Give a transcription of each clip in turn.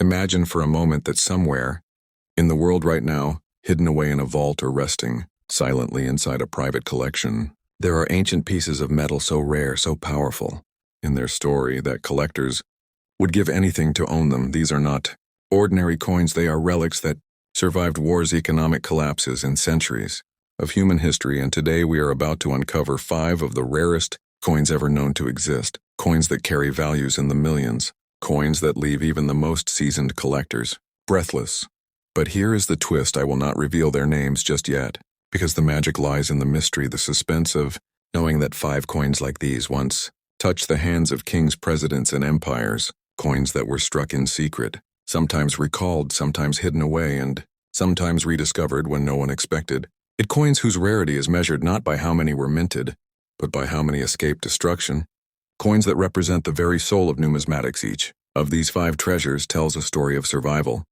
Imagine for a moment that somewhere, in the world right now, hidden away in a vault or resting silently inside a private collection, there are ancient pieces of metal so rare, so powerful in their story that collectors would give anything to own them. These are not ordinary coins, they are relics that survived wars, economic collapses, and centuries of human history, and today we are about to uncover 5 of the rarest coins ever known to exist, coins that carry values in the millions, coins that leave even the most seasoned collectors breathless. But here is the twist: I will not reveal their names just yet, because the magic lies in the mystery, the suspense of knowing that 5 coins like these once touched the hands of kings, presidents, and empires, coins that were struck in secret, sometimes recalled, sometimes hidden away, and sometimes rediscovered when no one expected it. Coins whose rarity is measured not by how many were minted, but by how many escaped destruction. Coins that represent the very soul of numismatics. Each of these 5 treasures tells a story of survival,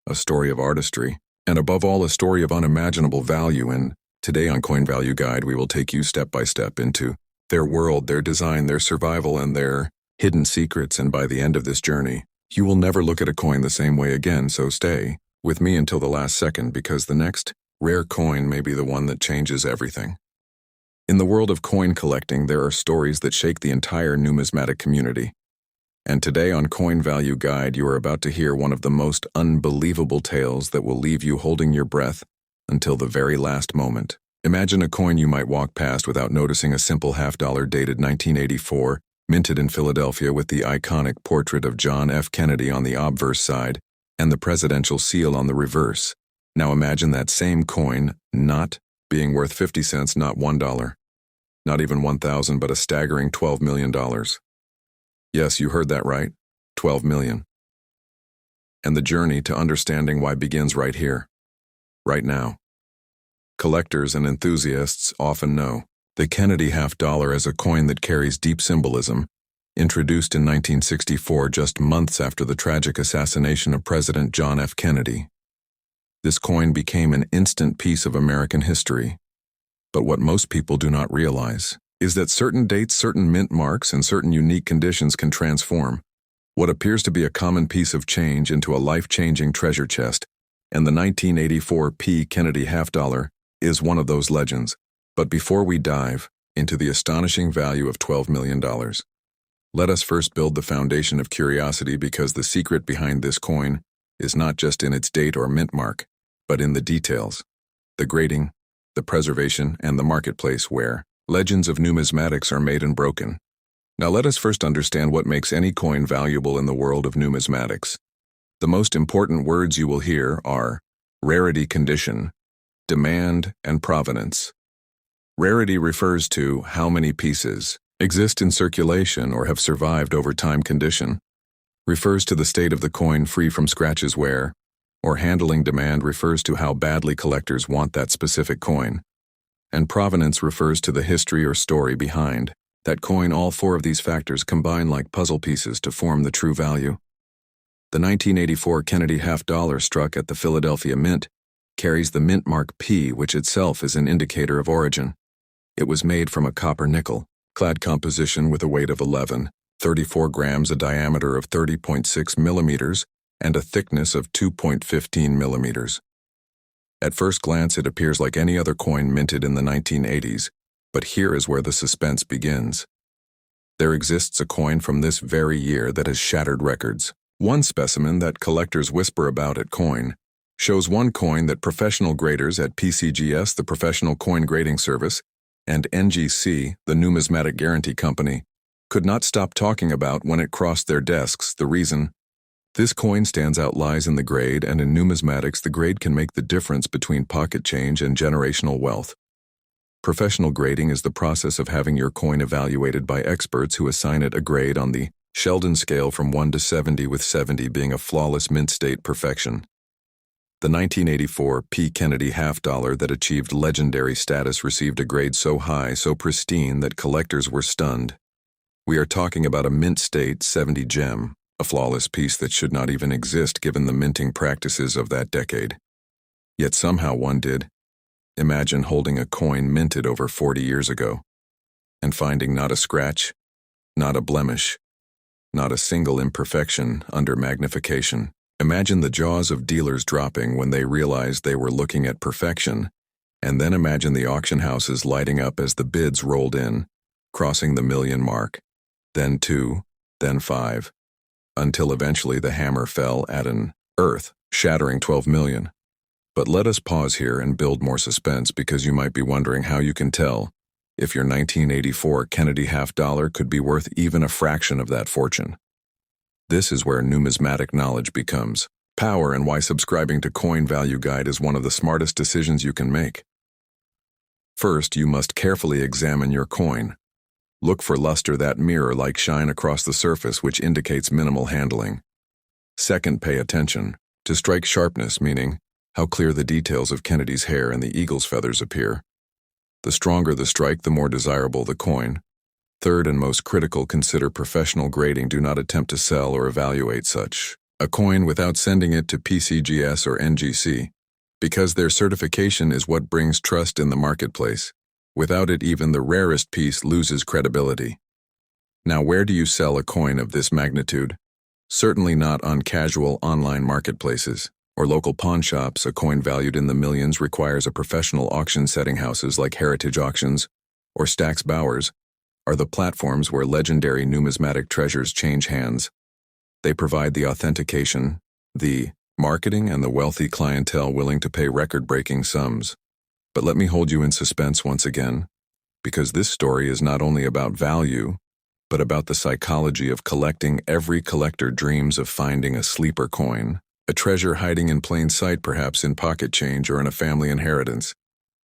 a story of artistry, and above all, a story of unimaginable value. And today on Coin Value Guide, we will take you step by step into their world, their design, their survival, and their hidden secrets. And by the end of this journey, you will never look at a coin the same way again. So stay with me until the last second, because the next rare coin may be the one that changes everything. In the world of coin collecting, there are stories that shake the entire numismatic community. And today on Coin Value Guide, you are about to hear one of the most unbelievable tales that will leave you holding your breath until the very last moment. Imagine a coin you might walk past without noticing: a simple $50 dated 1984, minted in Philadelphia with the iconic portrait of John F. Kennedy on the obverse side and the presidential seal on the reverse. Now imagine that same coin not being worth 50 cents, not $1, not even 1,000, but a staggering $12 million. Yes, you heard that right, 12 million. And the journey to understanding why begins right here, right now. Collectors and enthusiasts often know the Kennedy $50 as a coin that carries deep symbolism. Introduced in 1964, just months after the tragic assassination of President John F. Kennedy. This coin became an instant piece of American history. But what most people do not realize is that certain dates, certain mint marks, and certain unique conditions can transform what appears to be a common piece of change into a life-changing treasure chest, and the 1984 P. Kennedy $50 is one of those legends. But before we dive into the astonishing value of $12 million, let us first build the foundation of curiosity, because the secret behind this coin is not just in its date or mint mark, but in the details, the grading, the preservation, and the marketplace where legends of numismatics are made and broken. Now let us first understand what makes any coin valuable in the world of numismatics. The most important words you will hear are rarity, condition, demand, and provenance. Rarity refers to how many pieces exist in circulation or have survived over time. Condition refers to the state of the coin, free from scratches, wear, or handling. Demand refers to how badly collectors want that specific coin. And provenance refers to the history or story behind that coin. All 4 of these factors combine like puzzle pieces to form the true value. The 1984 Kennedy $50 struck at the Philadelphia Mint carries the mint mark P, which itself is an indicator of origin. It was made from a copper nickel clad composition with a weight of 11.34 grams, a diameter of 30.6 millimeters, and a thickness of 2.15 millimeters. At first glance, it appears like any other coin minted in the 1980s, but here is where the suspense begins. There exists a coin from this very year that has shattered records. One specimen that collectors whisper about at Coin shows one coin that professional graders at PCGS, the Professional Coin Grading Service, and NGC, the Numismatic Guarantee Company, could not stop talking about when it crossed their desks. The reason this coin stands out lies in the grade, and in numismatics, the grade can make the difference between pocket change and generational wealth. Professional grading is the process of having your coin evaluated by experts who assign it a grade on the Sheldon scale from 1 to 70, with 70 being a flawless mint state perfection. The 1984 P. Kennedy $50 that achieved legendary status received a grade so high, so pristine, that collectors were stunned. We are talking about a mint state 70 gem, a flawless piece that should not even exist given the minting practices of that decade. Yet somehow one did. Imagine holding a coin minted over 40 years ago and finding not a scratch, not a blemish, not a single imperfection under magnification. Imagine the jaws of dealers dropping when they realized they were looking at perfection, and then imagine the auction houses lighting up as the bids rolled in, crossing the million mark, then 2, then 5, until eventually the hammer fell at an earth-shattering 12 million. But let us pause here and build more suspense, because you might be wondering how you can tell if your 1984 Kennedy half-dollar could be worth even a fraction of that fortune. This is where numismatic knowledge becomes power, and why subscribing to Coin Value Guide is one of the smartest decisions you can make. First, you must carefully examine your coin. Look for luster, that mirror-like shine across the surface which indicates minimal handling. Second, pay attention to strike sharpness, meaning how clear the details of Kennedy's hair and the eagle's feathers appear. The stronger the strike, the more desirable the coin. Third, and most critical, consider professional grading. Do not attempt to sell or evaluate such a coin without sending it to PCGS or NGC, because their certification is what brings trust in the marketplace. Without it, even the rarest piece loses credibility. Now, where do you sell a coin of this magnitude? Certainly not on casual online marketplaces or local pawn shops. A coin valued in the millions requires a professional auction setting. Houses like Heritage Auctions or Stack's Bowers are the platforms where legendary numismatic treasures change hands. They provide the authentication, the marketing, and the wealthy clientele willing to pay record-breaking sums. But let me hold you in suspense once again, because this story is not only about value, but about the psychology of collecting. Every collector dreams of finding a sleeper coin, a treasure hiding in plain sight, perhaps in pocket change or in a family inheritance.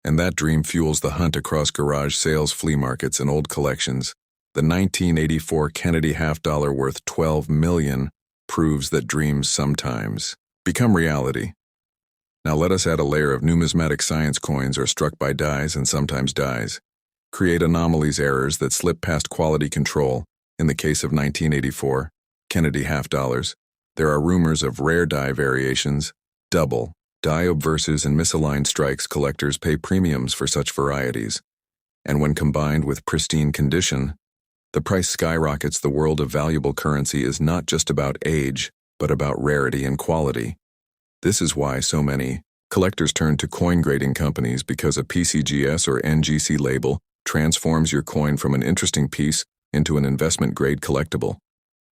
And that dream fuels the hunt across garage sales, flea markets, and old collections. The 1984 Kennedy half-dollar worth $12 million proves that dreams sometimes become reality. Now let us add a layer of numismatic science. Coins are struck by dies, and sometimes dies create anomalies, errors that slip past quality control. In the case of 1984 Kennedy half-dollars, there are rumors of rare die variations, double die obverses, and misaligned strikes. Collectors pay premiums for such varieties, and when combined with pristine condition, the price skyrockets. The world of valuable currency is not just about age, but about rarity and quality. This is why so many collectors turn to coin grading companies, because a PCGS or NGC label transforms your coin from an interesting piece into an investment-grade collectible.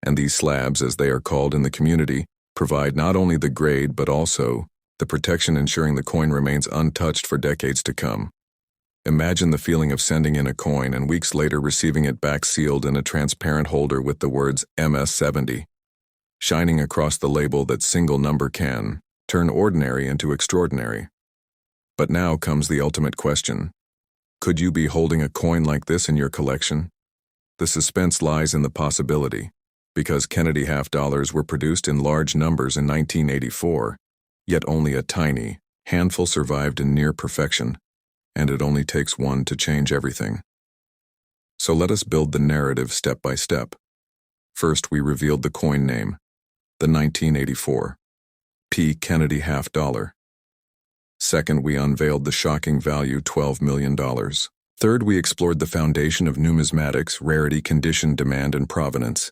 And these slabs, as they are called in the community, provide not only the grade but also the protection, ensuring the coin remains untouched for decades to come. Imagine the feeling of sending in a coin and weeks later receiving it back sealed in a transparent holder with the words MS-70 shining across the label. That single number can turn ordinary into extraordinary. But now comes the ultimate question. Could you be holding a coin like this in your collection? The suspense lies in the possibility, because Kennedy half-dollars were produced in large numbers in 1984, yet only a tiny handful survived in near perfection, and it only takes one to change everything. So let us build the narrative step by step. First, we revealed the coin name, the 1984 P. Kennedy half-dollar. Second, we unveiled the shocking value, $12 million. Third, we explored the foundation of numismatics, rarity, condition, demand, and provenance.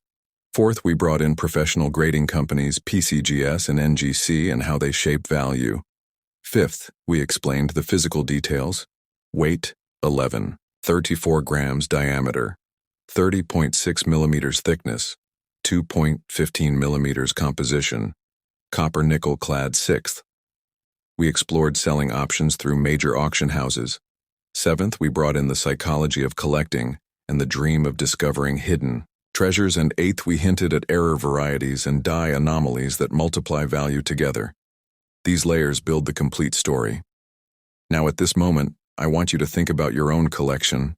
Fourth, we brought in professional grading companies, PCGS and NGC, and how they shape value. Fifth, we explained the physical details. Weight, 34 grams diameter, 30.6 millimeters thickness, 2.15 millimeters composition, copper nickel clad. Sixth, we explored selling options through major auction houses. Seventh, we brought in the psychology of collecting and the dream of discovering hidden treasures. And eighth, we hinted at error varieties and die anomalies that multiply value together. These layers build the complete story. Now at this moment, I want you to think about your own collection.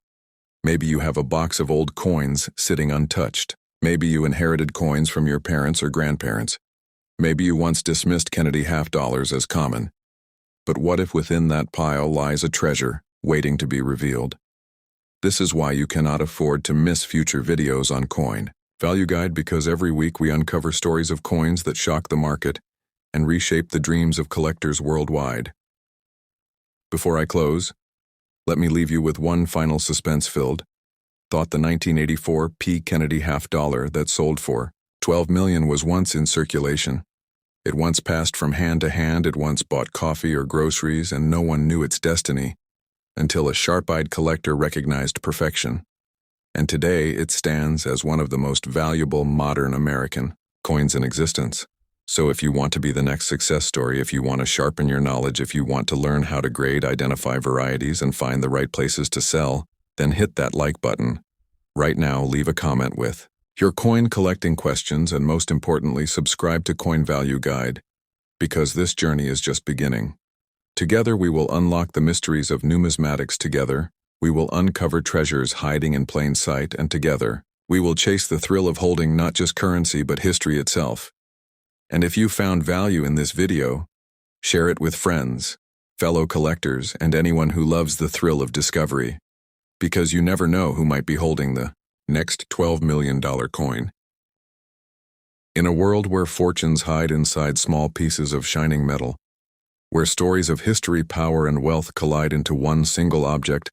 Maybe you have a box of old coins sitting untouched. Maybe you inherited coins from your parents or grandparents. Maybe you once dismissed Kennedy half-dollars as common. But what if within that pile lies a treasure waiting to be revealed? This is why you cannot afford to miss future videos on Coin Value Guide, because every week we uncover stories of coins that shock the market and reshape the dreams of collectors worldwide. Before I close, let me leave you with one final suspense-filled thought. The 1984 P. Kennedy half-dollar that sold for $12 million was once in circulation. It once passed from hand to hand, it once bought coffee or groceries, and no one knew its destiny until a sharp-eyed collector recognized perfection. And today it stands as one of the most valuable modern American coins in existence. So if you want to be the next success story, if you want to sharpen your knowledge, if you want to learn how to grade, identify varieties, and find the right places to sell, then hit that like button. Right now, leave a comment with your coin collecting questions, and most importantly, subscribe to Coin Value Guide, because this journey is just beginning. Together we will unlock the mysteries of numismatics. Together we will uncover treasures hiding in plain sight, and together we will chase the thrill of holding not just currency but history itself. And if you found value in this video, share it with friends, fellow collectors, and anyone who loves the thrill of discovery, because you never know who might be holding the next $12 million coin. In a world where fortunes hide inside small pieces of shining metal, where stories of history, power, and wealth collide into one single object,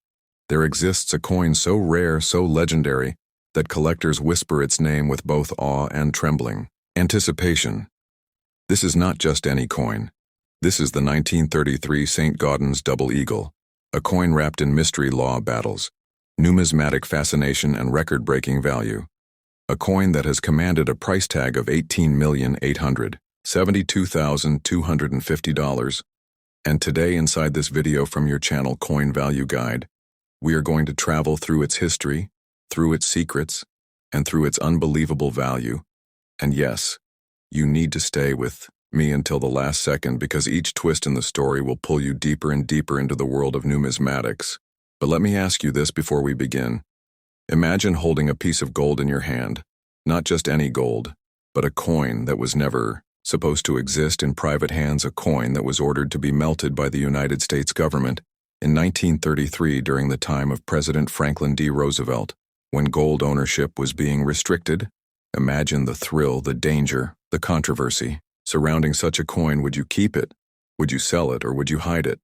there exists a coin so rare, so legendary, that collectors whisper its name with both awe and trembling anticipation. This is not just any coin. This is the 1933 St. Gaudens Double Eagle, a coin wrapped in mystery, law, battles, numismatic fascination, and record-breaking value. A coin that has commanded a price tag of $18,872,250. And today, inside this video from your channel Coin Value Guide, we are going to travel through its history, through its secrets, and through its unbelievable value. And yes, you need to stay with me until the last second, because each twist in the story will pull you deeper and deeper into the world of numismatics. But let me ask you this before we begin. Imagine holding a piece of gold in your hand, not just any gold, but a coin that was never supposed to exist in private hands, a coin that was ordered to be melted by the United States government in 1933 during the time of President Franklin D. Roosevelt, when gold ownership was being restricted. Imagine the thrill, the danger, the controversy surrounding such a coin. Would you keep it? Would you sell it, or would you hide it?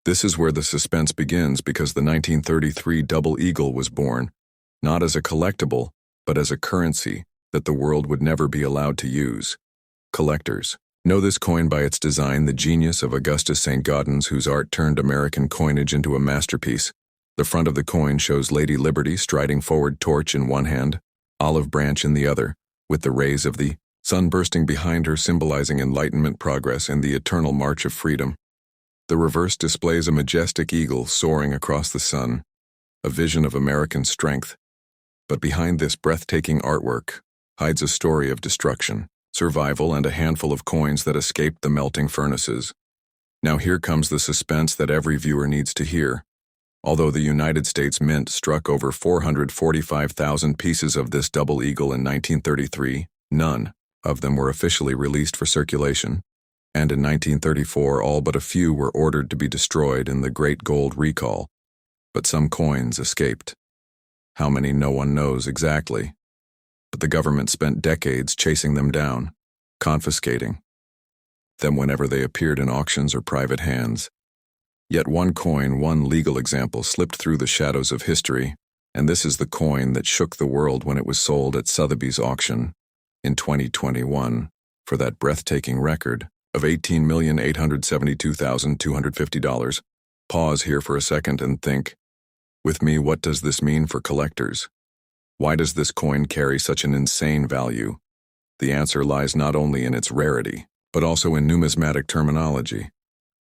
This is where the suspense begins, because the 1933 Double Eagle was born, not as a collectible, but as a currency that the world would never be allowed to use. Collectors know this coin by its design, the genius of Augustus St. Gaudens, whose art turned American coinage into a masterpiece. The front of the coin shows Lady Liberty striding forward, torch in one hand, olive branch in the other, with the rays of the sun bursting behind her, symbolizing enlightenment, progress, and the eternal march of freedom. The reverse displays a majestic eagle soaring across the sun, a vision of American strength. But behind this breathtaking artwork hides a story of destruction, survival, and a handful of coins that escaped the melting furnaces. Now here comes the suspense that every viewer needs to hear. Although the United States Mint struck over 445,000 pieces of this Double Eagle in 1933, none of them were officially released for circulation, and in 1934 all but a few were ordered to be destroyed in the Great Gold Recall. But some coins escaped. How many, no one knows exactly, but the government spent decades chasing them down, confiscating them whenever they appeared in auctions or private hands. Yet one coin, one legal example, slipped through the shadows of history, and this is the coin that shook the world when it was sold at Sotheby's auction in 2021 for that breathtaking record of $18,872,250. Pause here for a second and think with me, what does this mean for collectors? Why does this coin carry such an insane value? The answer lies not only in its rarity, but also in numismatic terminology.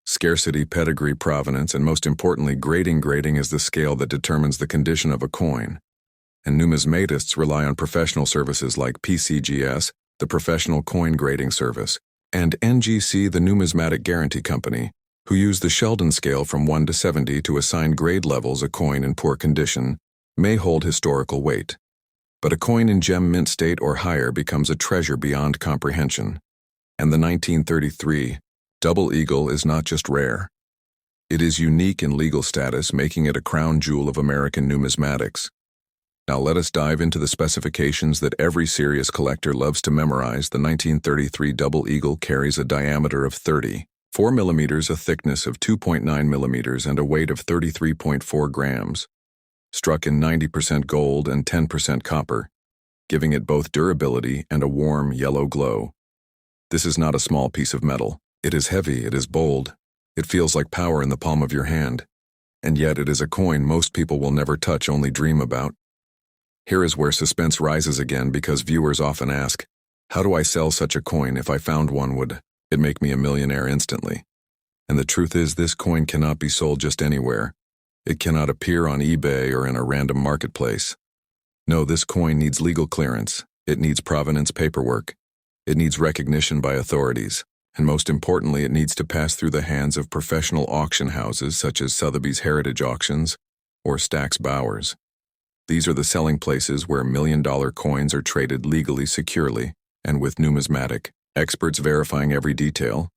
Scarcity, pedigree, provenance, and most importantly, grading. Grading is the scale that determines the condition of a coin. And numismatists rely on professional services like PCGS, the Professional Coin Grading Service, and NGC, the Numismatic Guarantee Company, who use the Sheldon scale from 1 to 70 to assign grade levels. A coin in poor condition may hold historical weight, but a coin in gem mint state or higher becomes a treasure beyond comprehension. And the 1933 Double Eagle is not just rare. It is unique in legal status, making it a crown jewel of American numismatics. Now let us dive into the specifications that every serious collector loves to memorize. The 1933 Double Eagle carries a diameter of 34 millimeters, a thickness of 2.9 millimeters, and a weight of 33.4 grams. Struck in 90% gold and 10% copper, giving it both durability and a warm yellow glow. This is not a small piece of metal. It is heavy, it is bold. It feels like power in the palm of your hand. And yet it is a coin most people will never touch, only dream about. Here is where suspense rises again, because viewers often ask, how do I sell such a coin? If I found one, would it make me a millionaire instantly? And the truth is, this coin cannot be sold just anywhere. It cannot appear on eBay or in a random marketplace. No, this coin needs legal clearance. It needs provenance paperwork. It needs recognition by authorities. And most importantly, it needs to pass through the hands of professional auction houses such as Sotheby's Heritage Auctions or Stack's Bowers. These are the selling places where million-dollar coins are traded legally, securely, and with numismatic experts verifying every detail.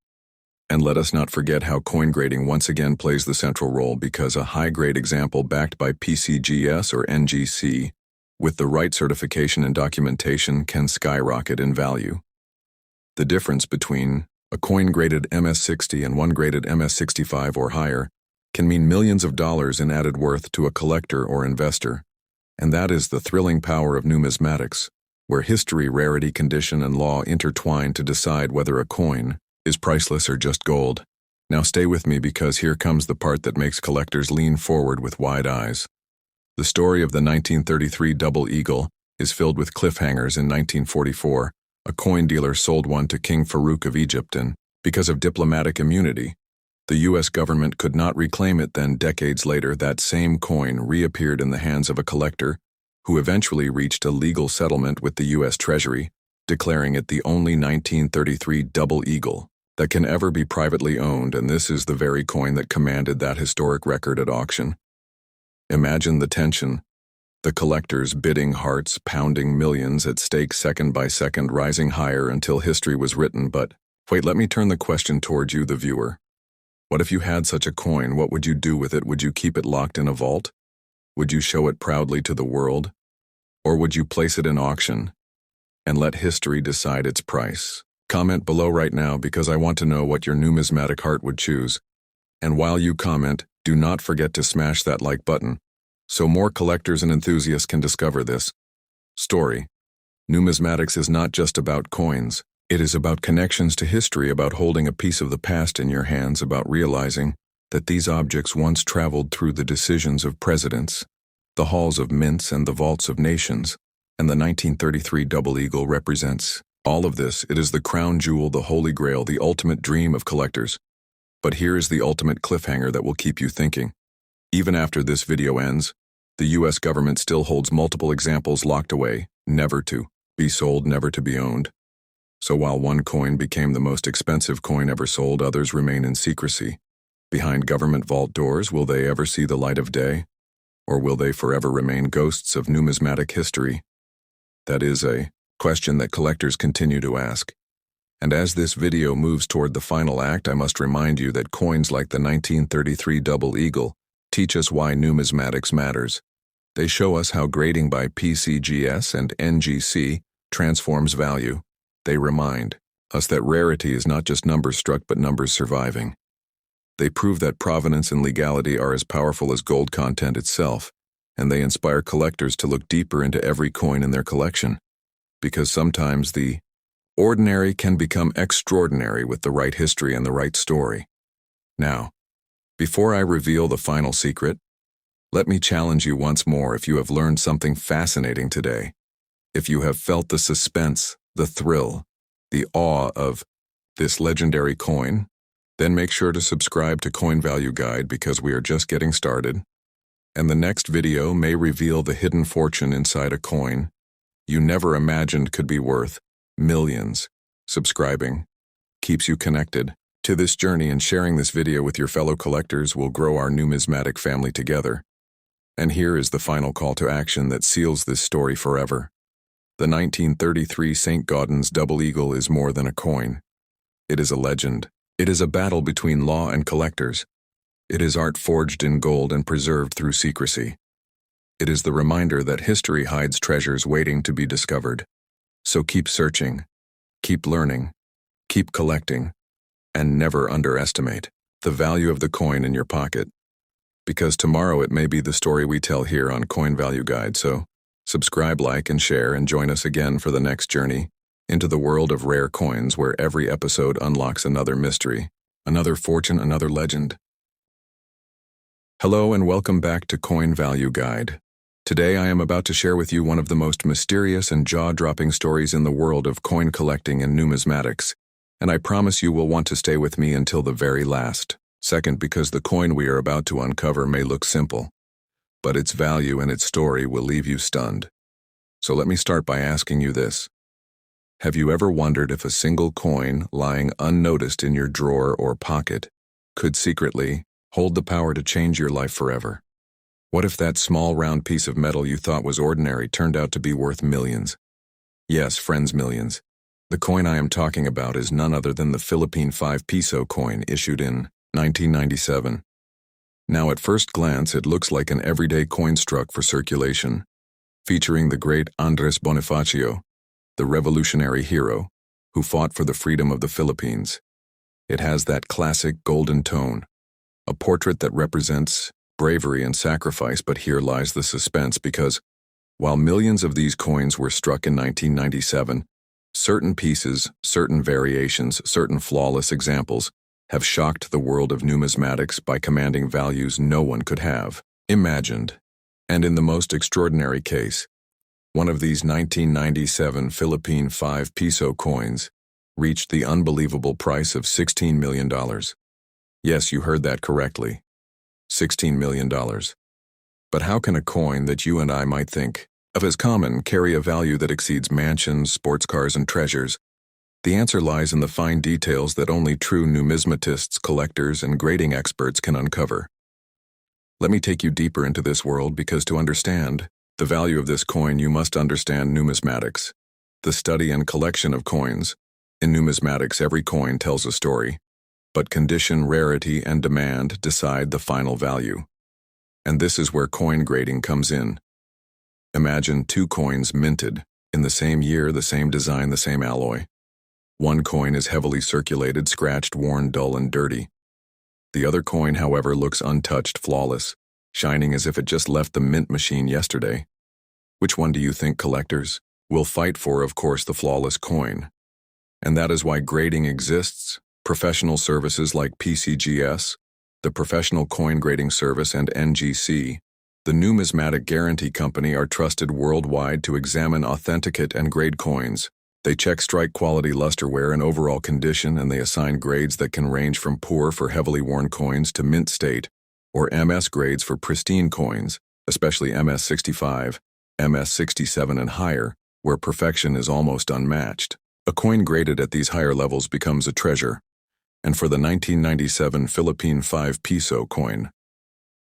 And let us not forget how coin grading once again plays the central role, because a high-grade example backed by PCGS or NGC with the right certification and documentation can skyrocket in value. The difference between a coin graded MS-60 and one graded MS-65 or higher can mean millions of dollars in added worth to a collector or investor. And that is the thrilling power of numismatics, where history, rarity, condition, and law intertwine to decide whether a coin is priceless or just gold. Now stay with me, because here comes the part that makes collectors lean forward with wide eyes. The story of the 1933 double eagle is filled with cliffhangers. In 1944, a coin dealer sold one to King Farouk of Egypt, and because of diplomatic immunity, the U.S. government could not reclaim it. Then, decades later, that same coin reappeared in the hands of a collector who eventually reached a legal settlement with the U.S. Treasury, declaring it the only 1933 double eagle that can ever be privately owned, and this is the very coin that commanded that historic record at auction. Imagine the tension, the collectors' bidding hearts pounding, millions at stake, second by second, rising higher until history was written. But wait, let me turn the question towards you, the viewer. What if you had such a coin? What would you do with it? Would you keep it locked in a vault? Would you show it proudly to the world? Or would you place it in auction and let history decide its price? Comment below right now, because I want to know what your numismatic heart would choose. And while you comment, do not forget to smash that like button so more collectors and enthusiasts can discover this story. Numismatics is not just about coins. It is about connections to history, about holding a piece of the past in your hands, about realizing that these objects once traveled through the decisions of presidents, the halls of mints, and the vaults of nations. And the 1933 double eagle represents all of this. It is the crown jewel, the holy grail, the ultimate dream of collectors. But here is the ultimate cliffhanger that will keep you thinking. Even after this video ends, the U.S. government still holds multiple examples locked away, never to be sold, never to be owned. So while one coin became the most expensive coin ever sold, others remain in secrecy. Behind government vault doors, will they ever see the light of day? Or will they forever remain ghosts of numismatic history? That is a question that collectors continue to ask. And as this video moves toward the final act, I must remind you that coins like the 1933 double eagle teach us why numismatics matters. They show us how grading by PCGS and NGC transforms value. They remind us that rarity is not just numbers struck, but numbers surviving. They prove that provenance and legality are as powerful as gold content itself, and they inspire collectors to look deeper into every coin in their collection. Because sometimes the ordinary can become extraordinary with the right history and the right story. Now, before I reveal the final secret, let me challenge you once more. If you have learned something fascinating today, if you have felt the suspense, the thrill, the awe of this legendary coin, then make sure to subscribe to Coin Value Guide, because we are just getting started. And the next video may reveal the hidden fortune inside a coin you never imagined could be worth millions. Subscribing keeps you connected to this journey, and sharing this video with your fellow collectors will grow our numismatic family together. And here is the final call to action that seals this story forever. The 1933 St. Gaudens double eagle is more than a coin. It is a legend. It is a battle between law and collectors. It is art forged in gold and preserved through secrecy. It is the reminder that history hides treasures waiting to be discovered. So keep searching, keep learning, keep collecting, and never underestimate the value of the coin in your pocket. Because tomorrow it may be the story we tell here on Coin Value Guide. So subscribe, like, and share, and join us again for the next journey into the world of rare coins where every episode unlocks another mystery, another fortune, another legend. Hello and welcome back to Coin Value Guide. Today I am about to share with you one of the most mysterious and jaw-dropping stories in the world of coin collecting and numismatics, and I promise you will want to stay with me until the very last second because the coin we are about to uncover may look simple, but its value and its story will leave you stunned. So let me start by asking you this. Have you ever wondered if a single coin lying unnoticed in your drawer or pocket could secretly hold the power to change your life forever? What if that small round piece of metal you thought was ordinary turned out to be worth millions? Yes, friends, millions. The coin I am talking about is none other than the Philippine 5 peso coin issued in 1997. Now at first glance it looks like an everyday coin struck for circulation, featuring the great Andres Bonifacio, the revolutionary hero who fought for the freedom of the Philippines. It has that classic golden tone, a portrait that represents bravery and sacrifice, but here lies the suspense because, while millions of these coins were struck in 1997, certain pieces, certain variations, certain flawless examples have shocked the world of numismatics by commanding values no one could have imagined. And in the most extraordinary case, one of these 1997 Philippine 5 peso coins reached the unbelievable price of $16 million. Yes, you heard that correctly. $16 million. But how can a coin that you and I might think of as common carry a value that exceeds mansions, sports cars, and treasures? The answer lies in the fine details that only true numismatists, collectors, and grading experts can uncover. Let me take you deeper into this world because to understand the value of this coin, you must understand numismatics, the study and collection of coins. In numismatics, every coin tells a story, but condition, rarity, and demand decide the final value. And this is where coin grading comes in. Imagine two coins minted in the same year, the same design, the same alloy. One coin is heavily circulated, scratched, worn, dull, and dirty. The other coin, however, looks untouched, flawless, shining as if it just left the mint machine yesterday. Which one do you think collectors will fight for? Of course, the flawless coin. And that is why grading exists. Professional services like PCGS, the Professional Coin Grading Service, and NGC, the Numismatic Guarantee Company, are trusted worldwide to examine, authenticate, and grade coins. They check strike quality, luster wear, and overall condition, and they assign grades that can range from poor for heavily worn coins to mint state, or MS grades for pristine coins, especially MS65, MS67 and higher, where perfection is almost unmatched. A coin graded at these higher levels becomes a treasure. And for the 1997 Philippine 5 peso coin,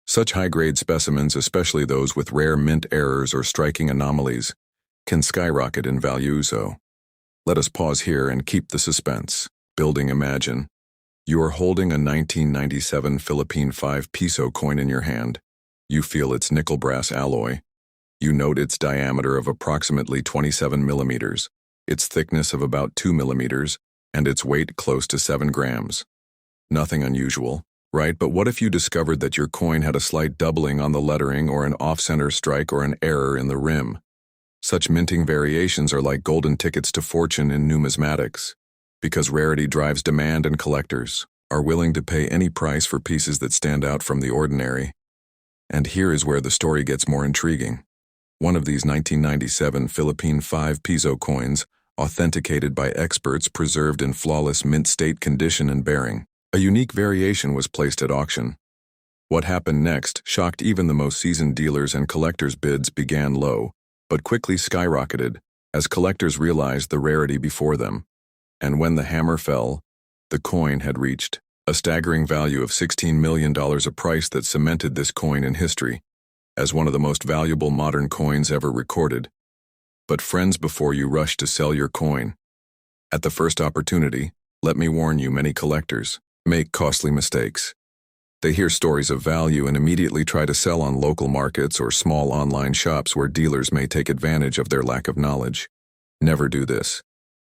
such high-grade specimens, especially those with rare mint errors or striking anomalies, can skyrocket in value. So let us pause here and keep the suspense building. Imagine you are holding a 1997 Philippine 5 peso coin in your hand. You feel its nickel brass alloy. You note its diameter of approximately 27 millimeters, its thickness of about 2 millimeters, and its weight close to 7 grams. Nothing unusual, right? But what if you discovered that your coin had a slight doubling on the lettering or an off-center strike or an error in the rim? Such minting variations are like golden tickets to fortune in numismatics, because rarity drives demand and collectors are willing to pay any price for pieces that stand out from the ordinary. And here is where the story gets more intriguing. One of these 1997 Philippine 5 peso coins, authenticated by experts, preserved in flawless mint state condition and bearing. A unique variation was placed at auction. What happened next shocked even the most seasoned dealers, and collectors' bids began low, but quickly skyrocketed as collectors realized the rarity before them. And when the hammer fell, the coin had reached a staggering value of $16 million, a price that cemented this coin in history as one of the most valuable modern coins ever recorded. But friends, before you rush to sell your coin, at the first opportunity, let me warn you, many collectors make costly mistakes. They hear stories of value and immediately try to sell on local markets or small online shops where dealers may take advantage of their lack of knowledge. Never do this.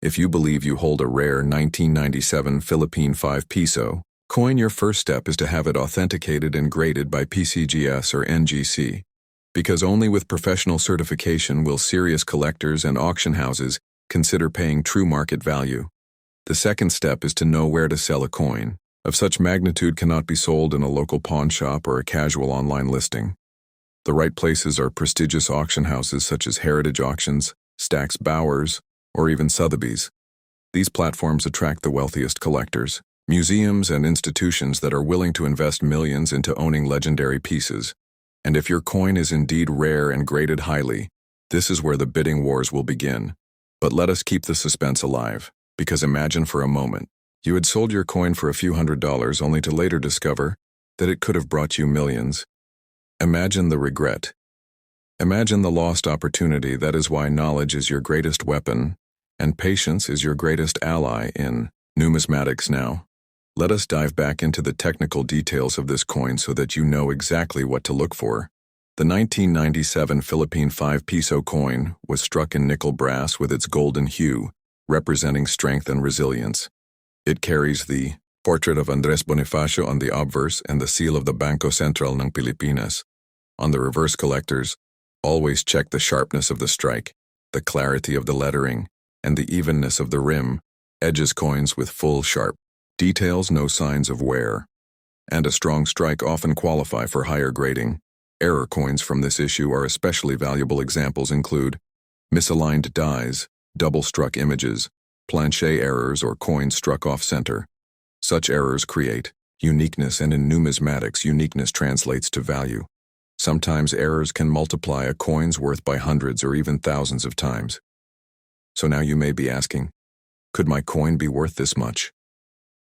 If you believe you hold a rare 1997 Philippine 5 peso coin, your first step is to have it authenticated and graded by PCGS or NGC, because only with professional certification will serious collectors and auction houses consider paying true market value. The second step is to know where to sell a coin. Of such magnitude cannot be sold in a local pawn shop or a casual online listing. The right places are prestigious auction houses such as Heritage Auctions, Stack's Bowers, or even Sotheby's. These platforms attract the wealthiest collectors, museums and institutions that are willing to invest millions into owning legendary pieces. And if your coin is indeed rare and graded highly, this is where the bidding wars will begin. But let us keep the suspense alive, because imagine for a moment, you had sold your coin for a few $100s only to later discover that it could have brought you millions. Imagine the regret. Imagine the lost opportunity. That is why knowledge is your greatest weapon, and patience is your greatest ally in Numismatics. Now, let us dive back into the technical details of this coin so that you know exactly what to look for. The 1997 Philippine 5 peso coin was struck in nickel brass with its golden hue, representing strength and resilience. It carries the portrait of Andres Bonifacio on the obverse and the seal of the Bangko Sentral ng Pilipinas. On the reverse, collectors always check the sharpness of the strike, the clarity of the lettering, and the evenness of the rim. Edges coins with full sharp details, no signs of wear, and a strong strike often qualify for higher grading. Error coins from this issue are especially valuable. Examples include misaligned dies, double-struck images, planchet errors, or coins struck off-center. Such errors create uniqueness, and in numismatics, uniqueness translates to value. Sometimes errors can multiply a coin's worth by hundreds or even thousands of times. So now you may be asking, could my coin be worth this much?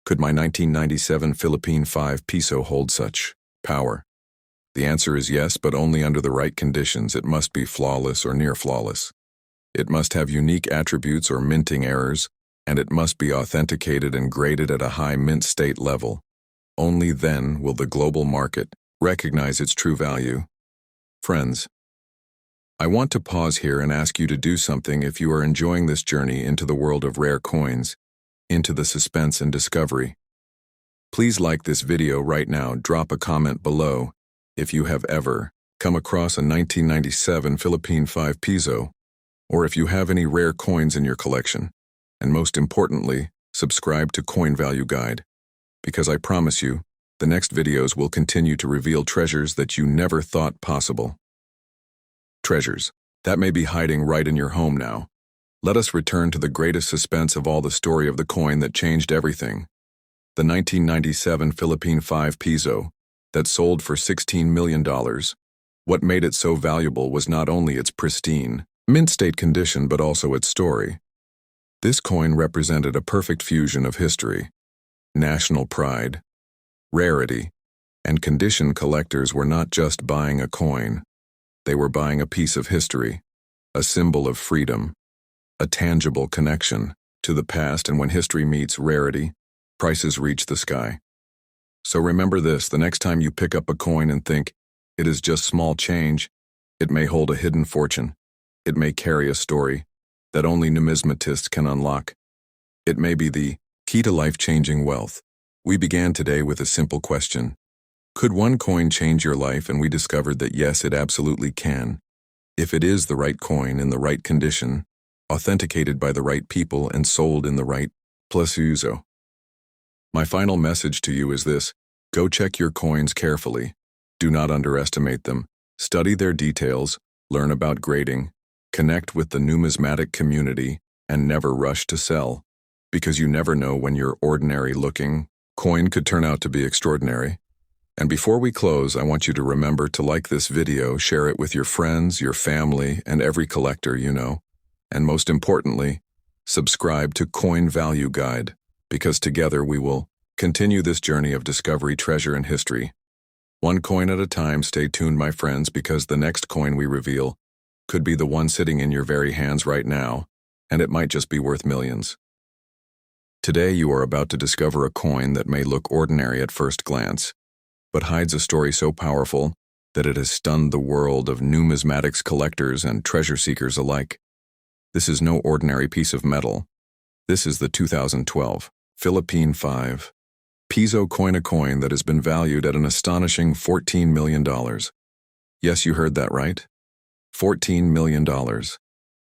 Could my 1997 Philippine 5 peso hold such power? The answer is yes, but only under the right conditions. It must be flawless or near flawless. It must have unique attributes or minting errors, and it must be authenticated and graded at a high mint state level. Only then will the global market recognize its true value. Friends, I want to pause here and ask you to do something if you are enjoying this journey into the world of rare coins, into the suspense and discovery. Please like this video right now. Drop a comment below if you have ever come across a 1997 Philippine 5 peso, or if you have any rare coins in your collection. And most importantly, subscribe to Coin Value Guide, because I promise you, the next videos will continue to reveal treasures that you never thought possible. Treasures that may be hiding right in your home now. Let us return to the greatest suspense of all, the story of the coin that changed everything. The 1997 Philippine 5 peso that sold for $16 million. What made it so valuable was not only its pristine, mint state condition, but also its story. This coin represented a perfect fusion of history, national pride, rarity, and condition. Collectors were not just buying a coin. They were buying a piece of history, a symbol of freedom, a tangible connection to the past. And when history meets rarity, prices reach the sky. So remember this: the next time you pick up a coin and think it is just small change, it may hold a hidden fortune. It may carry a story that only numismatists can unlock. It may be the key to life-changing wealth. We began today with a simple question. Could one coin change your life? And we discovered that yes, it absolutely can. If it is the right coin in the right condition, authenticated by the right people, and sold in the right place. My final message to you is this: go check your coins carefully. Do not underestimate them. Study their details, learn about grading, connect with the numismatic community, and never rush to sell, because you never know when your ordinary-looking coin could turn out to be extraordinary. And before we close, I want you to remember to like this video, share it with your friends, your family, and every collector you know. And most importantly, subscribe to Coin Value Guide, because together we will continue this journey of discovery, treasure, and history. One coin at a time. Stay tuned, my friends, because the next coin we reveal could be the one sitting in your very hands right now, and it might just be worth millions. Today you are about to discover a coin that may look ordinary at first glance, but hides a story so powerful that it has stunned the world of numismatics collectors and treasure seekers alike. This is no ordinary piece of metal. This is the 2012 Philippine 5 peso coin, a coin that has been valued at an astonishing $14 million. Yes, you heard that right. $14 million.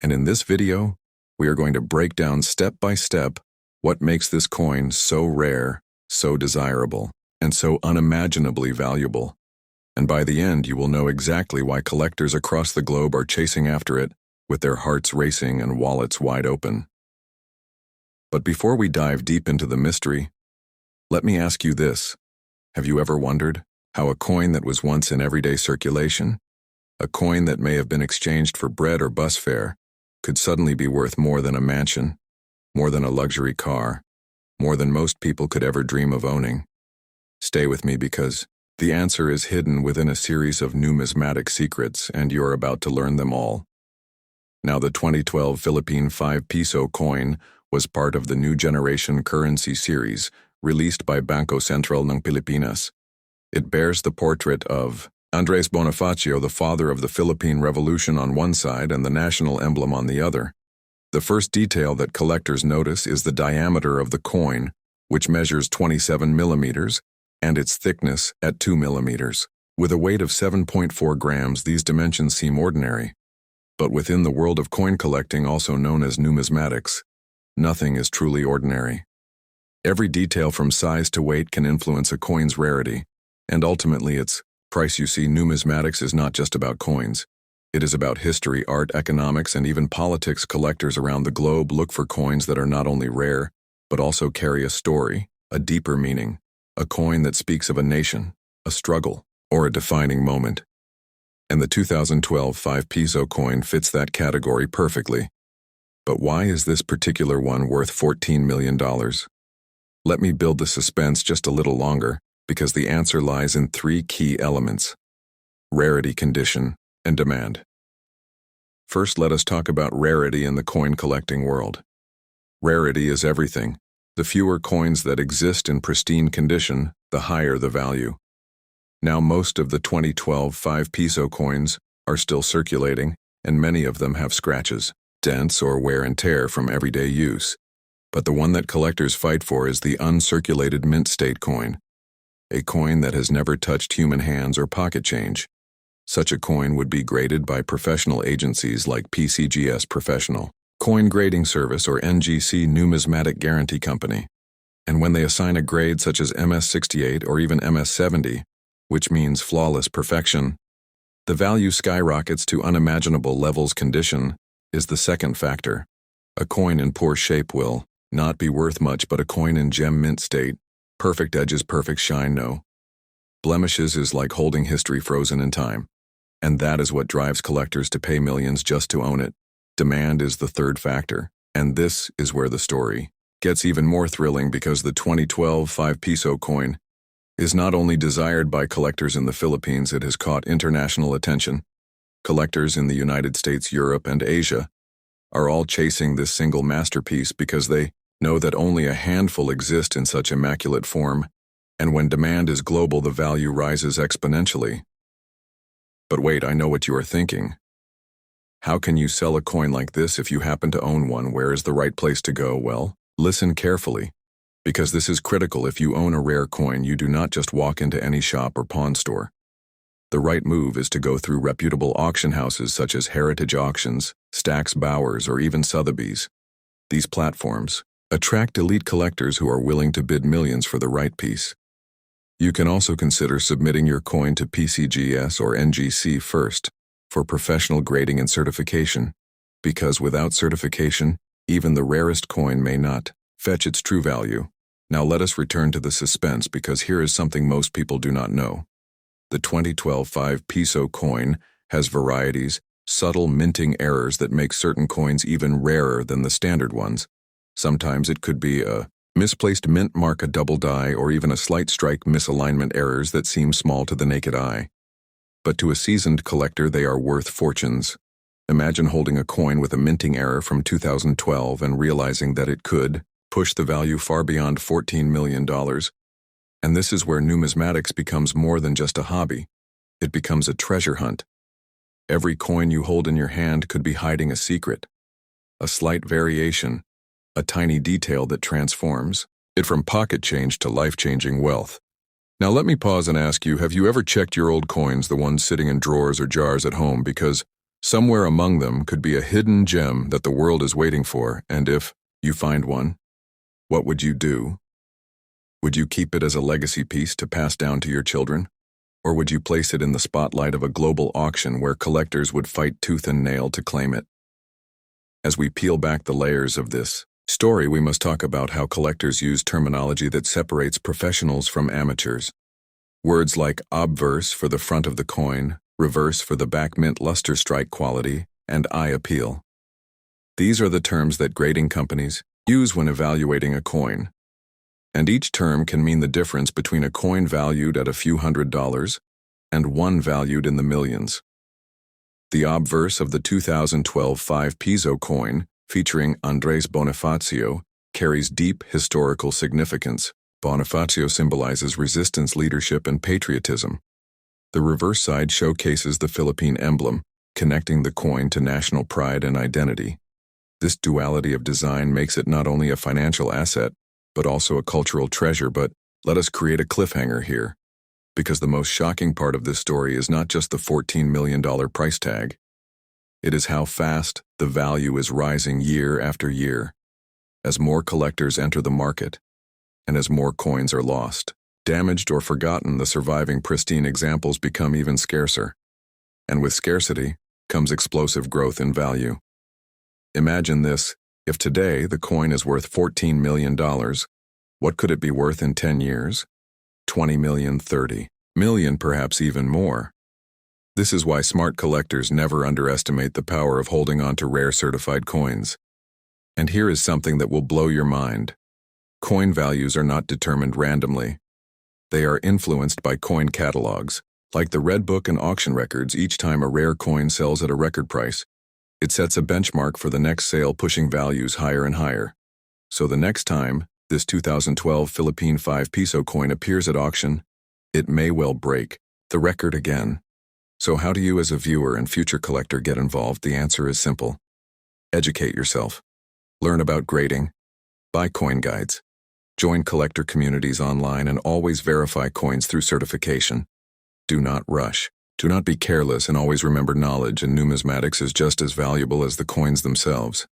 And in this video, We are going to break down step by step what makes this coin so rare, so desirable, and so unimaginably valuable. And by the end, you will know exactly why collectors across the globe are chasing after it, with their hearts racing and wallets wide open. But before we dive deep into the mystery, let me ask you this. Have you ever wondered how a coin that was once in everyday circulation, a coin that may have been exchanged for bread or bus fare, could suddenly be worth more than a mansion, more than a luxury car, more than most people could ever dream of owning? Stay with me because the answer is hidden within a series of numismatic secrets, and you're about to learn them all. Now, the 2012 Philippine 5-peso coin was part of the New Generation Currency series released by Bangko Sentral ng Pilipinas. It bears the portrait of Andres Bonifacio, the father of the Philippine Revolution on one side and the national emblem on the other. The first detail that collectors notice is the diameter of the coin, which measures 27 millimeters, and its thickness at 2 millimeters. With a weight of 7.4 grams, these dimensions seem ordinary. But within the world of coin collecting, also known as numismatics, nothing is truly ordinary. Every detail from size to weight can influence a coin's rarity, and ultimately its price. You see, numismatics is not just about coins. It is about history, art, economics, and even politics. Collectors around the globe look for coins that are not only rare, but also carry a story, a deeper meaning, a coin that speaks of a nation, a struggle, or a defining moment. And the 2012 5-peso coin fits that category perfectly. But why is this particular one worth $14 million? Let me build the suspense just a little longer, because the answer lies in three key elements: rarity, condition, and demand. First, let us talk about rarity in the coin collecting world. Rarity is everything. The fewer coins that exist in pristine condition, the higher the value. Now, most of the 2012 5-peso coins are still circulating, and many of them have scratches, dents, or wear and tear from everyday use. But the one that collectors fight for is the uncirculated mint state coin, a coin that has never touched human hands or pocket change. Such a coin would be graded by professional agencies like PCGS Professional Coin Grading Service or NGC Numismatic Guarantee Company. And when they assign a grade such as MS68 or even MS70, which means flawless perfection, the value skyrockets to unimaginable levels. Condition is the second factor. A coin in poor shape will not be worth much, but a coin in gem mint state, perfect edges, perfect shine, no blemishes, is like holding history frozen in time. And that is what drives collectors to pay millions just to own it. Demand is the third factor, and this is where the story gets even more thrilling, because the 2012 5-peso coin is not only desired by collectors in the Philippines, it has caught international attention. Collectors in the United States, Europe, and Asia are all chasing this single masterpiece because they know that only a handful exist in such immaculate form, and when demand is global, the value rises exponentially. But wait, I know what you are thinking. How can you sell a coin like this if you happen to own one? Where is the right place to go? Well, listen carefully, because this is critical. If you own a rare coin, you do not just walk into any shop or pawn store. The right move is to go through reputable auction houses such as Heritage Auctions, Stax Bowers, or even Sotheby's. These platforms attract elite collectors who are willing to bid millions for the right piece. You can also consider submitting your coin to PCGS or NGC first for professional grading and certification, because without certification, even the rarest coin may not fetch its true value. Now let us return to the suspense, because here is something most people do not know. The 2012 5-peso coin has varieties, subtle minting errors that make certain coins even rarer than the standard ones. Sometimes it could be a misplaced mint mark, a double die, or even a slight strike misalignment errors that seem small to the naked eye. But to a seasoned collector, they are worth fortunes. Imagine holding a coin with a minting error from 2012 and realizing that it could push the value far beyond $14 million. And this is where numismatics becomes more than just a hobby. It becomes a treasure hunt. Every coin you hold in your hand could be hiding a secret, a slight variation, a tiny detail that transforms it from pocket change to life-changing wealth. Now let me pause and ask you, have you ever checked your old coins, the ones sitting in drawers or jars at home? Because Somewhere among them could be a hidden gem that the world is waiting for, and if you find one, what would you do? Would you keep it as a legacy piece to pass down to your children? Or would you place it in the spotlight of a global auction where collectors would fight tooth and nail to claim it? As we peel back the layers of this story, we must talk about how collectors use terminology that separates professionals from amateurs. Words like obverse for the front of the coin, reverse for the back mint luster strike quality, and eye appeal. These are the terms that grading companies use when evaluating a coin. And each term can mean the difference between a coin valued at a few $100s and one valued in the millions. The obverse of the 2012 5 peso coin, featuring Andres Bonifacio, carries deep historical significance. Bonifacio symbolizes resistance, leadership, and patriotism. The reverse side showcases the Philippine emblem, connecting the coin to national pride and identity. This duality of design makes it not only a financial asset, but also a cultural treasure. But let us create a cliffhanger here, because the most shocking part of this story is not just the $14 million price tag. It is how fast the value is rising year after year, as more collectors enter the market, and as more coins are lost, damaged, or forgotten. The surviving pristine examples become even scarcer. And with scarcity comes explosive growth in value. Imagine this: if today the coin is worth $14 million, what could it be worth in 10 years? 20 million, 30 million, perhaps even more. This is why smart collectors never underestimate the power of holding on to rare certified coins. And here is something that will blow your mind. Coin values are not determined randomly. They are influenced by coin catalogs, like the Red Book and auction records. Each time a rare coin sells at a record price, it sets a benchmark for the next sale, pushing values higher and higher. So the next time this 2012 Philippine 5 peso coin appears at auction, it may well break the record again. So how do you, as a viewer and future collector, get involved? The answer is simple. Educate yourself. Learn about grading. Buy coin guides. Join collector communities online, and always verify coins through certification. Do not rush. Do not be careless, and always remember, knowledge in numismatics is just as valuable as the coins themselves.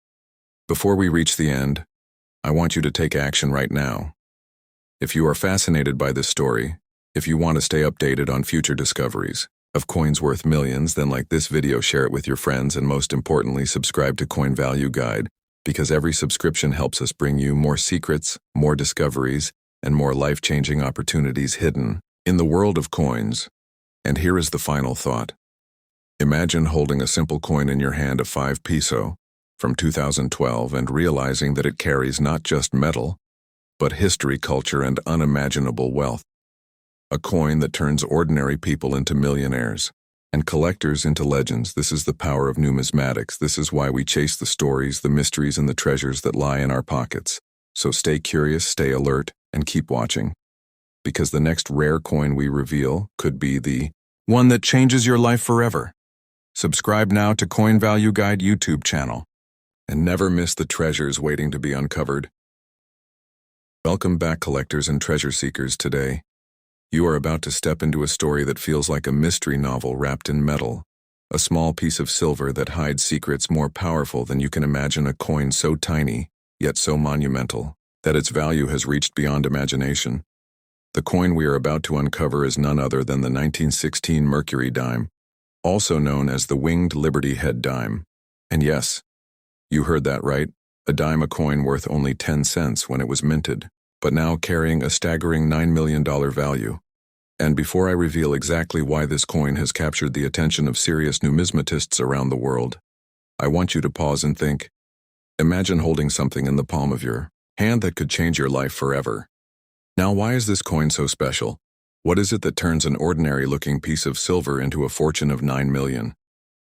Before we reach the end, I want you to take action right now. If you are fascinated by this story, if you want to stay updated on future discoveries of coins worth millions, then like this video, share it with your friends, and most importantly, subscribe to Coin Value Guide, because every subscription helps us bring you more secrets, more discoveries, and more life-changing opportunities hidden in the world of coins. And here is the final thought. Imagine holding a simple coin in your hand of 5 peso from 2012 and realizing that it carries not just metal, but history, culture, and unimaginable wealth. A coin that turns ordinary people into millionaires and collectors into legends. This is the power of numismatics. This is why we chase the stories, the mysteries, and the treasures that lie in our pockets. So stay curious, stay alert, and keep watching, because the next rare coin we reveal could be the one that changes your life forever. Subscribe now to Coin Value Guide YouTube channel and never miss the treasures waiting to be uncovered. Welcome back, collectors and treasure seekers. Today, you are about to step into a story that feels like a mystery novel wrapped in metal, a small piece of silver that hides secrets more powerful than you can imagine, a coin so tiny, yet so monumental, that its value has reached beyond imagination. The coin we are about to uncover is none other than the 1916 Mercury dime, also known as the Winged Liberty Head dime. And yes, you heard that right, a dime, a coin worth only 10 cents when it was minted, but now carrying a staggering $9 million value. And before I reveal exactly why this coin has captured the attention of serious numismatists around the world, I want you to pause and think. Imagine holding something in the palm of your hand that could change your life forever. Now, why is this coin so special? What is it that turns an ordinary-looking piece of silver into a fortune of $9 million?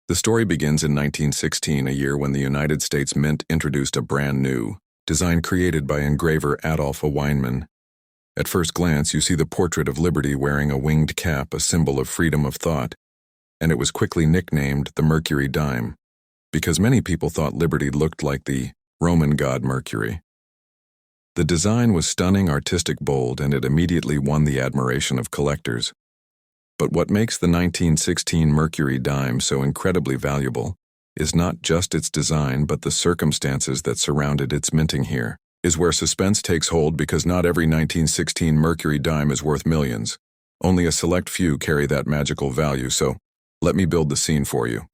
The story begins in 1916, a year when the United States Mint introduced a brand new design created by engraver Adolph Weinman. At first glance, you see the portrait of Liberty wearing a winged cap, a symbol of freedom of thought, and it was quickly nicknamed the Mercury dime, because many people thought Liberty looked like the Roman god Mercury. The design was stunning, artistic, bold, and it immediately won the admiration of collectors. But what makes the 1916 Mercury dime so incredibly valuable is not just its design but the circumstances that surrounded its minting here. Is where suspense takes hold, because not every 1916 Mercury dime is worth millions. Only a select few carry that magical value, so let me build the scene for you.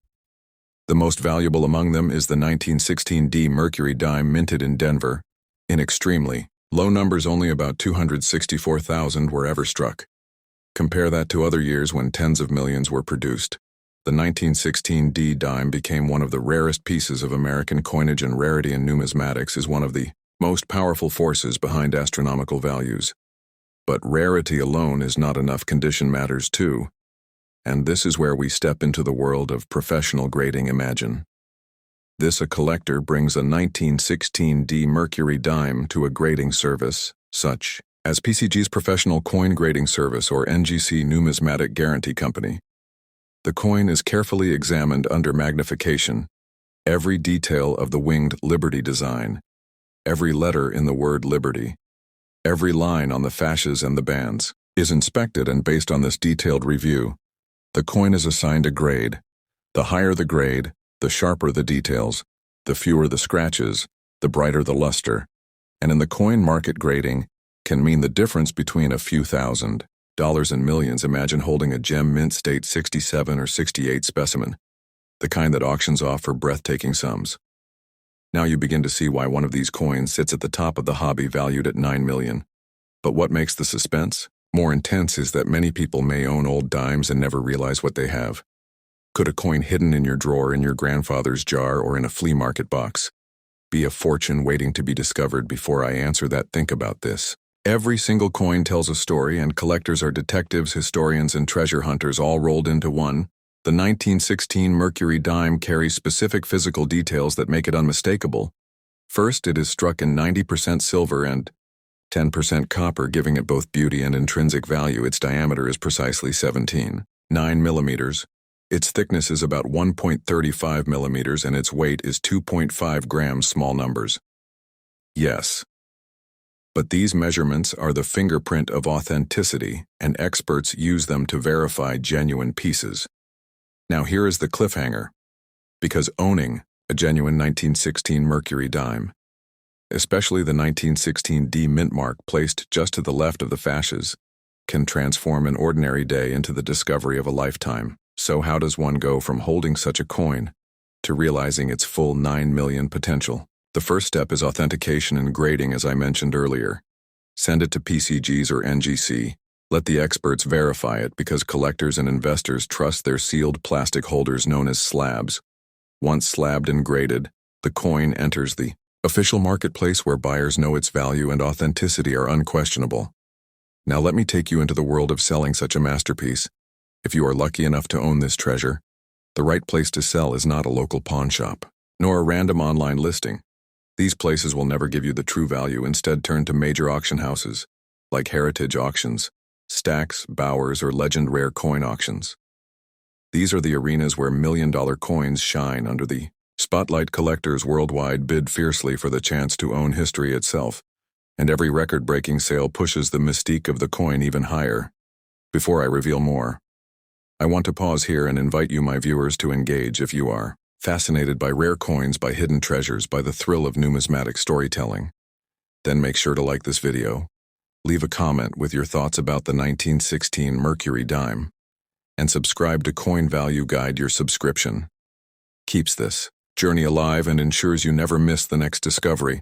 The most valuable among them is the 1916D Mercury dime minted in Denver. In extremely low numbers, only about 264,000 were ever struck. Compare that to other years when tens of millions were produced. The 1916D dime became one of the rarest pieces of American coinage, and rarity in numismatics is one of the most powerful forces behind astronomical values. But rarity alone is not enough, condition matters too. And this is where we step into the world of professional grading. Imagine this: a collector brings a 1916D Mercury dime to a grading service, such as PCG's Professional Coin Grading Service or NGC Numismatic Guarantee Company. The coin is carefully examined under magnification. Every detail of the winged Liberty design, every letter in the word Liberty, every line on the fasces and the bands, is inspected, and based on this detailed review, the coin is assigned a grade. The higher the grade, the sharper the details, the fewer the scratches, the brighter the luster, and in the coin market, grading can mean the difference between a few $1,000s and millions. Imagine holding a gem mint state 67 or 68 specimen, the kind that auctions off for breathtaking sums. Now you begin to see why one of these coins sits at the top of the hobby, valued at $9 million. But what makes the suspense more intense is that many people may own old dimes and never realize what they have. Could a coin hidden in your drawer, in your grandfather's jar, or in a flea market box be a fortune waiting to be discovered? Before I answer that, think about this. Every single coin tells a story, and collectors are detectives, historians, and treasure hunters all rolled into one. The 1916 Mercury dime carries specific physical details that make it unmistakable. First, it is struck in 90% silver and 10% copper, giving it both beauty and intrinsic value. Its diameter is precisely 17.9 millimeters. Its thickness is about 1.35 millimeters, and its weight is 2.5 grams, small numbers. Yes. But these measurements are the fingerprint of authenticity, and experts use them to verify genuine pieces. Now here is the cliffhanger. Because owning a genuine 1916 Mercury dime, especially the 1916D mint mark placed just to the left of the fasces, can transform an ordinary day into the discovery of a lifetime. So how does one go from holding such a coin to realizing its full 9 million potential? The first step is authentication and grading, as I mentioned earlier. Send it to PCGs or NGC. Let the experts verify it, because collectors and investors trust their sealed plastic holders known as slabs. Once slabbed and graded, the coin enters the official marketplace, where buyers know its value and authenticity are unquestionable. Now let me take you into the world of selling such a masterpiece. If you are lucky enough to own this treasure, the right place to sell is not a local pawn shop, nor a random online listing. These places will never give you the true value. Instead, turn to major auction houses, like Heritage Auctions, Stacks, Bowers, or Legend Rare Coin Auctions. These are the arenas where million-dollar coins shine under the spotlight. Collectors worldwide bid fiercely for the chance to own history itself, and every record-breaking sale pushes the mystique of the coin even higher. Before I reveal more, I want to pause here and invite you, my viewers, to engage. If you are fascinated by rare coins, by hidden treasures, by the thrill of numismatic storytelling, then make sure to like this video, leave a comment with your thoughts about the 1916 Mercury dime, and subscribe to Coin Value Guide. Your subscription keeps this journey alive and ensures you never miss the next discovery.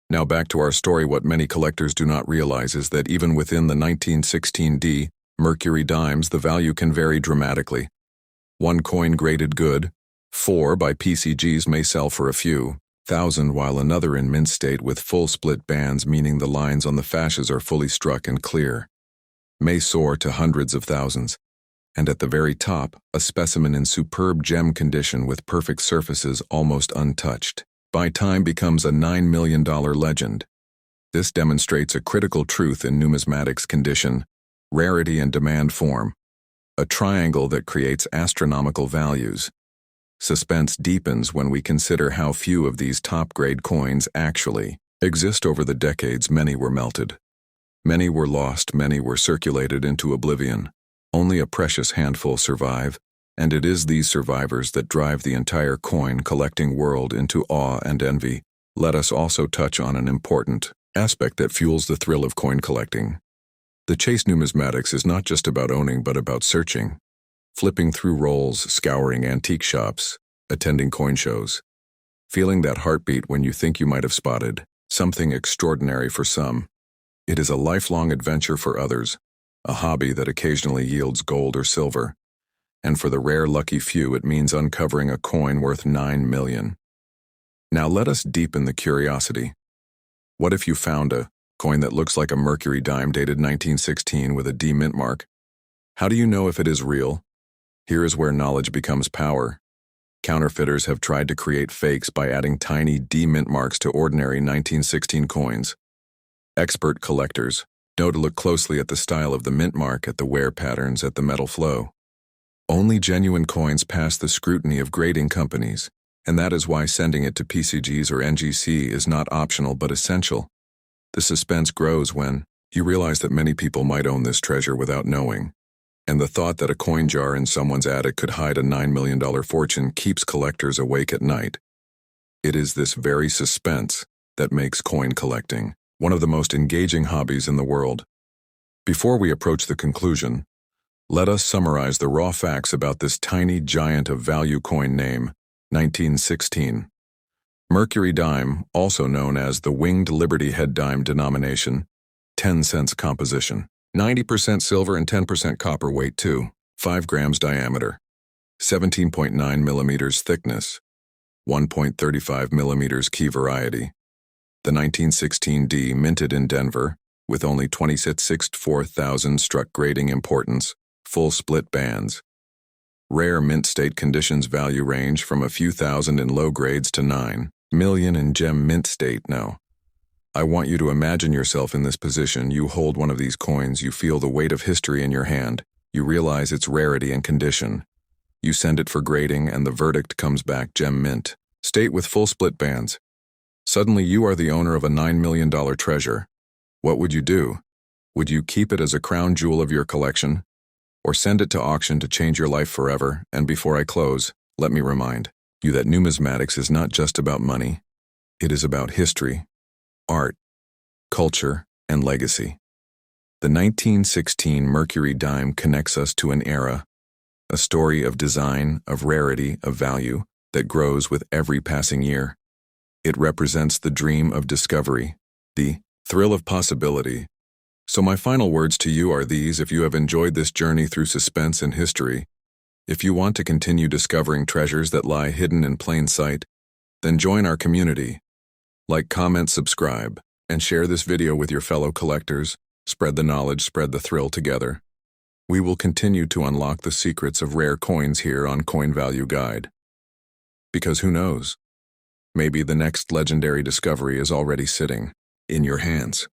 Now back to our story. What many collectors do not realize is that even within the 1916D Mercury dimes, the value can vary dramatically. One coin graded good 4 by PCGs may sell for a few thousand, while another in mint state with full split bands, meaning the lines on the fasces are fully struck and clear, may soar to hundreds of thousands. And at the very top, a specimen in superb gem condition with perfect surfaces almost untouched by time becomes a $9 million legend. This demonstrates a critical truth in numismatics: condition, rarity, and demand form a triangle that creates astronomical values. Suspense deepens when we consider how few of these top-grade coins actually exist. Over the decades, many were melted. Many were lost, many were circulated into oblivion. Only a precious handful survive, and it is these survivors that drive the entire coin-collecting world into awe and envy. Let us also touch on an important aspect that fuels the thrill of coin collecting. The chase numismatics is not just about owning but about searching, flipping through rolls, scouring antique shops, attending coin shows, feeling that heartbeat when you think you might have spotted something extraordinary for some. It is a lifelong adventure for others, a hobby that occasionally yields gold or silver, and for the rare lucky few it means uncovering a coin worth 9 million. Now let us deepen the curiosity. What if you found a coin that looks like a mercury dime dated 1916 with a D mint mark? How do you know if it is real? Here is where knowledge becomes power. Counterfeiters have tried to create fakes by adding tiny D mint marks to ordinary 1916 coins. Expert collectors know to look closely at the style of the mint mark, at the wear patterns, at the metal flow. Only genuine coins pass the scrutiny of grading companies, and that is why sending it to PCGs or NGC is not optional but essential. The suspense grows when you realize that many people might own this treasure without knowing, and the thought that a coin jar in someone's attic could hide a $9 million fortune keeps collectors awake at night. It is this very suspense that makes coin collecting one of the most engaging hobbies in the world. Before we approach the conclusion, let us summarize the raw facts about this tiny giant of value coin name, 1916. Mercury dime, also known as the Winged Liberty Head dime denomination, 10 cents composition, 90% silver and 10% copper, weight 2, 5 grams diameter, 17.9 millimeters thickness, 1.35 millimeters key variety. The 1916D, minted in Denver, with only 26,400 struck grading importance, full split bands. Rare mint state conditions, value range from a few thousand in low grades to 9 million in gem mint state. Now, I want you to imagine yourself in this position. You hold one of these coins, you feel the weight of history in your hand, you realize its rarity and condition. You send it for grading and the verdict comes back gem mint state with full split bands. Suddenly you are the owner of a $9 million treasure. What would you do? Would you keep it as a crown jewel of your collection, or send it to auction to change your life forever? And before I close, let me remind you that numismatics is not just about money. It is about history, art, culture, and legacy. The 1916 Mercury dime connects us to an era, a story of design, of rarity, of value that grows with every passing year. It represents the dream of discovery, the thrill of possibility. So my final words to you are these: if you have enjoyed this journey through suspense and history, if you want to continue discovering treasures that lie hidden in plain sight, then join our community. Like, comment, subscribe, and share this video with your fellow collectors. Spread the knowledge, spread the thrill together. We will continue to unlock the secrets of rare coins here on Coin Value Guide. Because who knows? Maybe the next legendary discovery is already sitting in your hands.